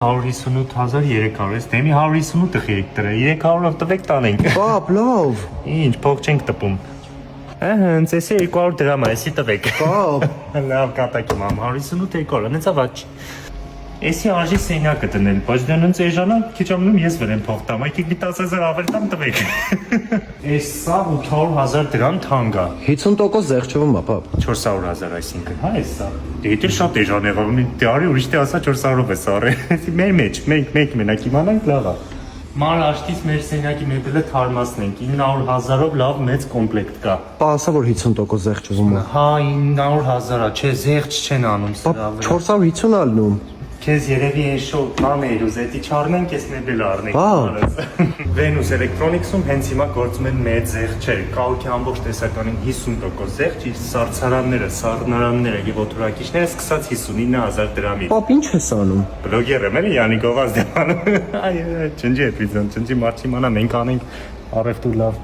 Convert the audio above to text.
158,300, ես դեմի 158-ը խիրիկ տրե, 300-ով տվեք տանենք։ Պապ, լավ։ Ինչ, փող չենք տպում։ Հենց էսի 200 դրամ է, էսի տվեք։ Պապ։ Լավ կատակի մամ, 158 200, հենց ավաճ։ Էսի արժի սենյակը դնել, բայց դե հենց էժանա, քիչ ամնում ես վերեմ փող տամ, այ կիգի 10,000 ավել տամ տվեք։ Էս սա 800,000 դրամ թանկ է։ 50% զեղչվում է, պապ։ 400,000 այսինքն, հա էս սա։ Դե դա շատ էժան է, դե արի ուրիշ դե ասա 400-ով է սարը։ Մեր մեջ, մենք մենակ իմանանք լավ է։ Ման աշտից մեր սենյակի մեբելը թարմացնենք, 900,000-ով լավ մեծ կոմպլեկտ կա։ Պա ասա որ 50% զեղչվում է։ Հա 900,000-ա, չէ, զեղչ չեն անում սրա Պապ, վրա։ 450 ալնում։ Քեզ երևի այն շոու բան էր ուզեցի չառնենք, ես մեբել առնենք։ Venus Electronics-ում հենց հիմա գործում են մեծ զեղչեր, կահույքի ամբողջ տեսականին 50% զեղչ, իր սառցարանները, սառնարանները եւ օթորակիչները սկսած 59,000 դրամից։ Պապ, ինչ ես անում։ Բլոգեր եմ, էլի Յանի Գովազդյանը։ Այ, չնջի էպիզոդ, չնջի մարդ իմանա, մենք անենք առևտուր լավ։